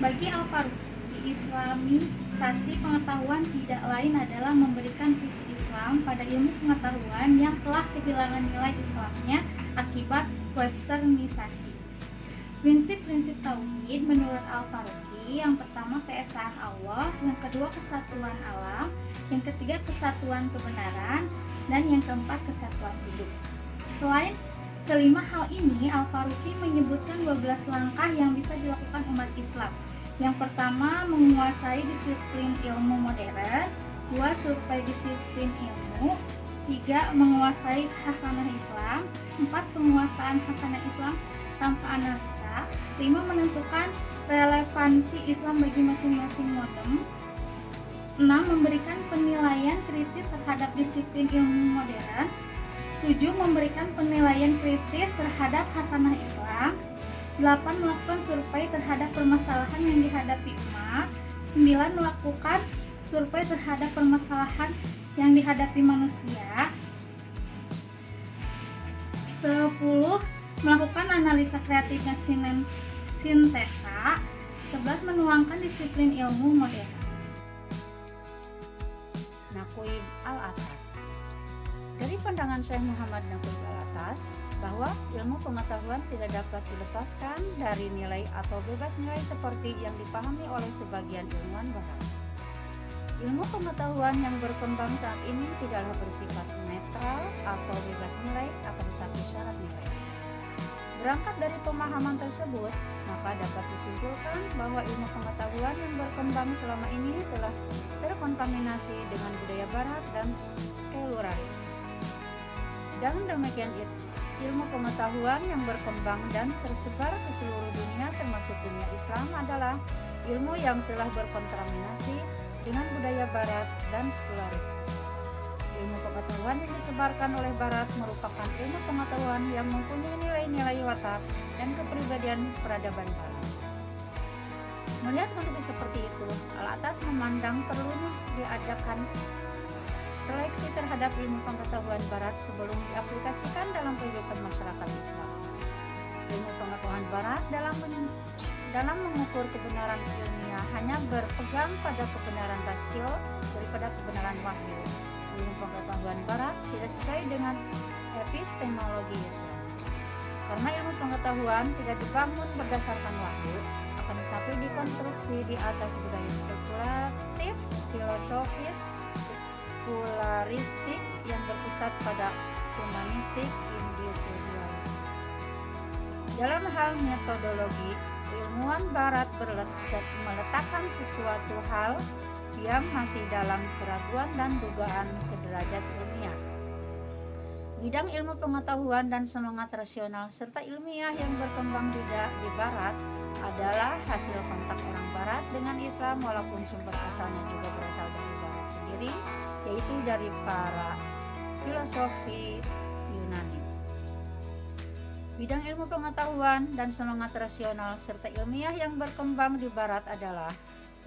Bagi Al-Faruqi, islamisasi pengetahuan tidak lain adalah memberikan visi Islam pada ilmu pengetahuan yang telah kehilangan nilai Islamnya akibat westernisasi. Prinsip-prinsip tauhid menurut Al-Faruqi, yang pertama keesaan Allah, yang kedua kesatuan alam, yang ketiga kesatuan kebenaran, dan yang keempat kesatuan hidup. Selain kelima hal ini, Al-Faruqi menyebutkan 12 langkah yang bisa dilakukan umat Islam. Yang pertama, menguasai disiplin ilmu modern. 2. Survei disiplin ilmu. 3. Menguasai hasanah Islam. 4. Penguasaan hasanah Islam tanpa analisa. 5. Menentukan relevansi Islam bagi masing-masing modem. 6. Memberikan penilaian kritis terhadap disiplin ilmu modern. 7. Memberikan penilaian kritis terhadap hasanah Islam. 8. Melakukan survei terhadap permasalahan yang dihadapi umat. 9. Melakukan survei terhadap permasalahan yang dihadapi manusia. 10. Melakukan analisa kreatif dan sintesa. 11. Menuangkan disiplin ilmu modern. Naqib Al-Atas. Dari pandangan Syekh Muhammad Naqib Al-Atas, bahwa ilmu pengetahuan tidak dapat dilepaskan dari nilai atau bebas nilai seperti yang dipahami oleh sebagian ilmuwan barat. Ilmu pengetahuan yang berkembang saat ini tidaklah bersifat netral atau bebas nilai, akan tetapi syarat nilai. Berangkat dari pemahaman tersebut, maka dapat disimpulkan bahwa ilmu pengetahuan yang berkembang selama ini telah terkontaminasi dengan budaya barat dan skeluralis. Dengan demikian, ilmu pengetahuan yang berkembang dan tersebar ke seluruh dunia termasuk dunia Islam adalah ilmu yang telah berkontaminasi dengan budaya barat dan sekularis. Ilmu pengetahuan yang disebarkan oleh barat merupakan ilmu pengetahuan yang mempunyai nilai-nilai watak dan kepribadian peradaban barat. Melihat kondisi seperti itu, Al-Atas memandang perlunya diadakan seleksi terhadap ilmu pengetahuan barat sebelum diaplikasikan dalam kehidupan masyarakat Islam. Ilmu pengetahuan barat dalam mengukur kebenaran ilmiah hanya berpegang pada kebenaran rasio daripada kebenaran wahyu. Ilmu pengetahuan barat tidak sesuai dengan epistemologi Islam. Karena ilmu pengetahuan tidak dibangun berdasarkan wahyu, akan tetapi dikonstruksi di atas budaya spekulatif, filosofis, sekularistik yang berpusat pada humanistik individualistik. Dalam hal metodologi, ilmuwan barat meletakkan sesuatu hal yang masih dalam keraguan dan dugaan ke derajat ilmiah. Bidang ilmu pengetahuan dan semangat rasional serta ilmiah yang berkembang di barat adalah hasil kontak orang barat dengan Islam, walaupun sumber asalnya juga berasal dari barat sendiri, yaitu dari para filosofi Yunani. Bidang ilmu pengetahuan dan semangat rasional serta ilmiah yang berkembang di barat adalah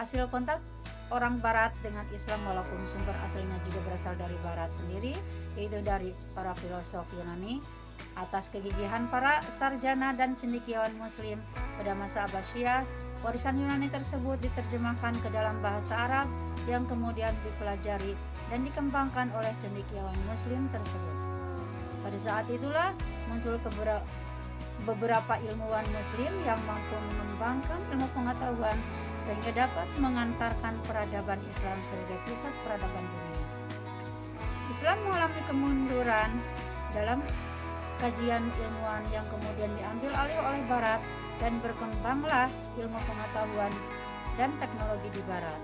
hasil kontak orang barat dengan Islam, walaupun sumber aslinya juga berasal dari barat sendiri, yaitu dari para filosof Yunani, atas kegigihan para sarjana dan cendekiawan muslim pada masa Abbasiyah. Warisan Yunani tersebut diterjemahkan ke dalam bahasa Arab yang kemudian dipelajari dan dikembangkan oleh cendekiawan muslim tersebut. Pada saat itulah muncul beberapa ilmuwan muslim yang mampu mengembangkan ilmu pengetahuan sehingga dapat mengantarkan peradaban Islam sebagai pusat peradaban dunia. Islam mengalami kemunduran dalam kajian ilmuwan yang kemudian diambil alih oleh barat, dan berkembanglah ilmu pengetahuan dan teknologi di barat.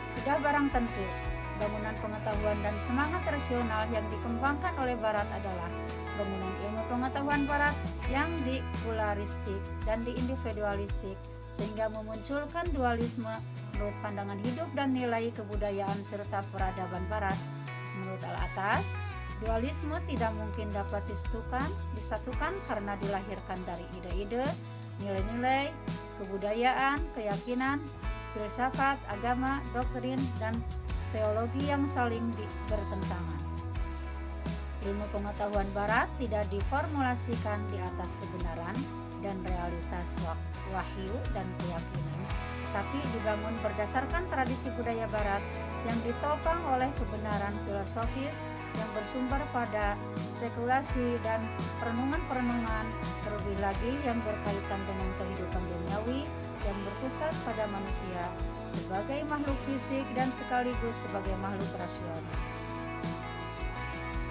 Sudah barang tentu, bangunan pengetahuan dan semangat rasional yang dikembangkan oleh barat adalah bangunan ilmu pengetahuan barat yang dikularistik dan diindividualistik, sehingga memunculkan dualisme menurut pandangan hidup dan nilai kebudayaan serta peradaban barat. Menurut Al-Atas, dualisme tidak mungkin dapat disatukan karena dilahirkan dari ide-ide, nilai-nilai, kebudayaan, keyakinan, filsafat, agama, doktrin, dan teologi yang saling bertentangan. Ilmu pengetahuan barat tidak diformulasikan di atas kebenaran dan realitas wahyu dan keyakinan, tetapi dibangun berdasarkan tradisi budaya barat yang ditopang oleh kebenaran filosofis yang bersumber pada spekulasi dan perenungan-perenungan, terlebih lagi yang berkaitan dengan kehidupan duniawi yang berpusat pada manusia sebagai makhluk fisik dan sekaligus sebagai makhluk rasional.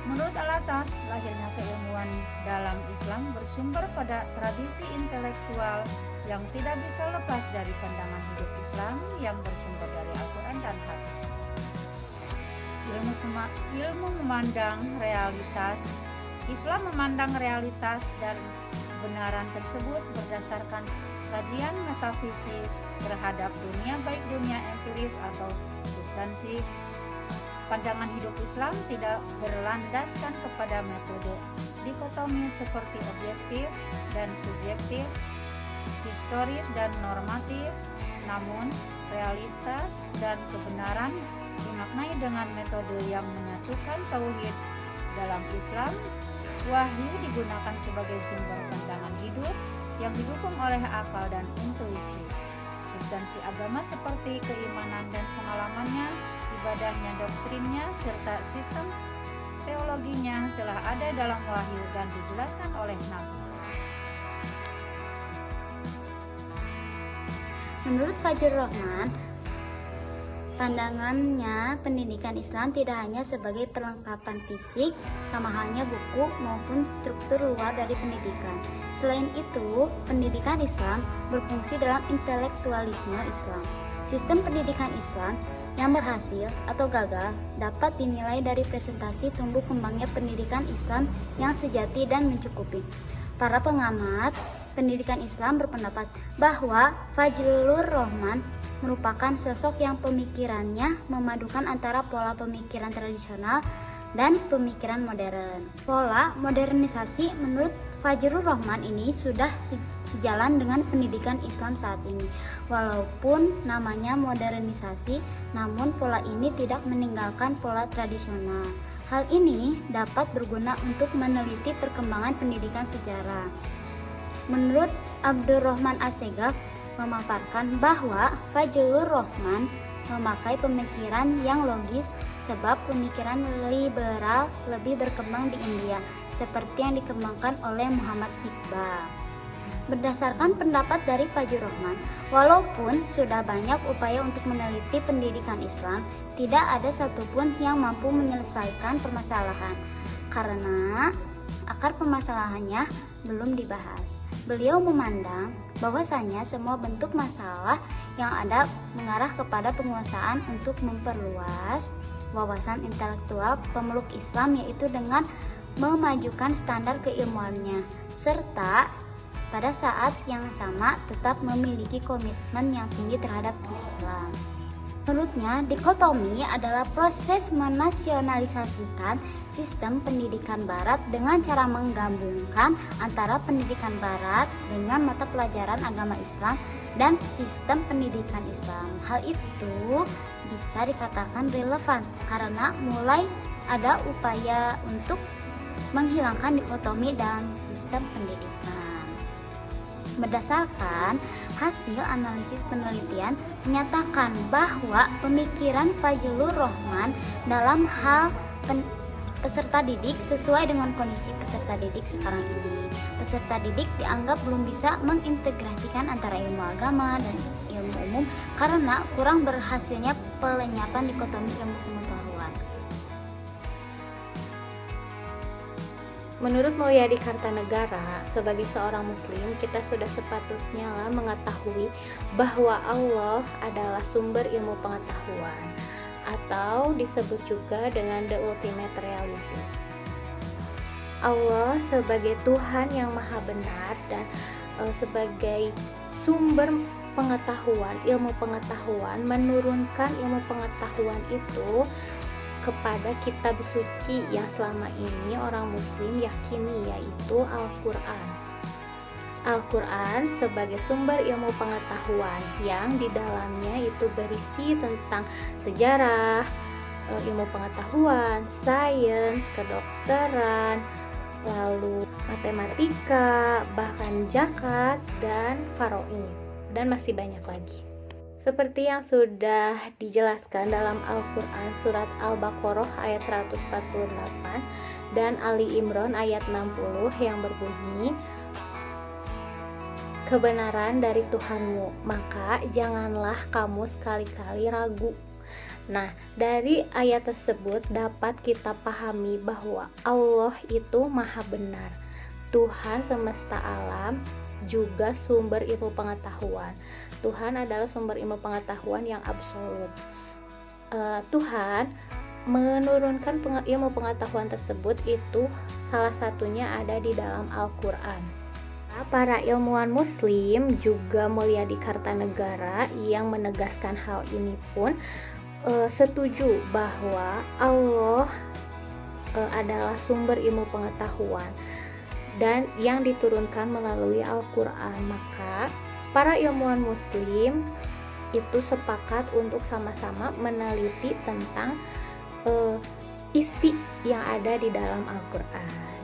Menurut Al-Atas, lahirnya keilmuan dalam Islam bersumber pada tradisi intelektual yang tidak bisa lepas dari pandangan hidup Islam yang bersumber dari Al-Quran dan hadis. Ilmu memandang realitas. Islam memandang realitas dan kebenaran tersebut berdasarkan kajian metafisis terhadap dunia, baik dunia empiris atau substansi. Pandangan hidup Islam tidak berlandaskan kepada metode dikotomi seperti objektif dan subjektif, historis dan normatif, namun realitas dan kebenaran dimaknai dengan metode yang menyatukan tauhid. Dalam Islam, wahyu digunakan sebagai sumber pandangan hidup yang didukung oleh akal dan intuisi. Substansi agama seperti keimanan dan pengalamannya, ibadahnya, doktrinnya, serta sistem teologinya telah ada dalam wahyu dan dijelaskan oleh Nabi. Menurut Fajrul Rahman, pandangannya pendidikan Islam tidak hanya sebagai perlengkapan fisik, sama halnya buku maupun struktur luar dari pendidikan. Selain itu, pendidikan Islam berfungsi dalam intelektualisme Islam. Sistem pendidikan Islam yang berhasil atau gagal dapat dinilai dari presentasi tumbuh kembangnya pendidikan Islam yang sejati dan mencukupi. Para pengamat pendidikan Islam berpendapat bahwa Fajrul Rahman merupakan sosok yang pemikirannya memadukan antara pola pemikiran tradisional dan pemikiran modern. Pola modernisasi menurut Fajrul Rahman ini sudah sejalan dengan pendidikan Islam saat ini. Walaupun namanya modernisasi, namun pola ini tidak meninggalkan pola tradisional. Hal ini dapat berguna untuk meneliti perkembangan pendidikan sejarah. Menurut Abdurrahman Assegaf memaparkan bahwa Fajrul Rahman memakai pemikiran yang logis sebab pemikiran liberal lebih berkembang di India seperti yang dikembangkan oleh Muhammad Iqbal. Berdasarkan pendapat dari Fajrul Rahman, walaupun sudah banyak upaya untuk meneliti pendidikan Islam, tidak ada satupun yang mampu menyelesaikan permasalahan karena akar permasalahannya belum dibahas. Beliau memandang bahwasanya semua bentuk masalah yang ada mengarah kepada penguasaan untuk memperluas wawasan intelektual pemeluk Islam, yaitu dengan memajukan standar keilmuannya serta pada saat yang sama tetap memiliki komitmen yang tinggi terhadap Islam. Menurutnya, dikotomi adalah proses menasionalisasikan sistem pendidikan barat dengan cara menggabungkan antara pendidikan barat dengan mata pelajaran agama Islam dan sistem pendidikan Islam. Hal itu bisa dikatakan relevan karena mulai ada upaya untuk menghilangkan dikotomi dalam sistem pendidikan. Berdasarkan hasil analisis penelitian menyatakan bahwa pemikiran Fajrul Rahman dalam hal peserta didik sesuai dengan kondisi peserta didik sekarang ini. Peserta didik dianggap belum bisa mengintegrasikan antara ilmu agama dan ilmu umum karena kurang berhasilnya pelenyapan dikotomi ilmu pengetahuan. Menurut Mulyadi Kartanegara, sebagai seorang muslim, kita sudah sepatutnya mengetahui bahwa Allah adalah sumber ilmu pengetahuan, atau disebut juga dengan the ultimate reality. Allah sebagai Tuhan yang maha benar dan sebagai sumber pengetahuan, ilmu pengetahuan, menurunkan ilmu pengetahuan itu kepada kitab suci yang selama ini orang muslim yakini, yaitu Al-Quran. Al-Quran sebagai sumber ilmu pengetahuan yang di dalamnya itu berisi tentang sejarah, ilmu pengetahuan, sains, kedokteran, lalu matematika, bahkan zakat dan faraid, dan masih banyak lagi. Seperti yang sudah dijelaskan dalam Al-Quran surat Al-Baqarah ayat 148 dan Ali Imran ayat 60 yang berbunyi, kebenaran dari Tuhanmu, maka janganlah kamu sekali-kali ragu. Nah, dari ayat tersebut dapat kita pahami bahwa Allah itu maha benar, Tuhan semesta alam, juga sumber ilmu pengetahuan. Tuhan adalah sumber ilmu pengetahuan yang absolut. Tuhan menurunkan ilmu pengetahuan tersebut itu salah satunya ada di dalam Al-Quran. Para ilmuwan muslim juga mulia di Kartanegara yang menegaskan hal ini pun setuju bahwa Allah adalah sumber ilmu pengetahuan dan yang diturunkan melalui Al-Quran. Maka para ilmuwan muslim itu sepakat untuk sama-sama meneliti tentang isi yang ada di dalam Al-Quran.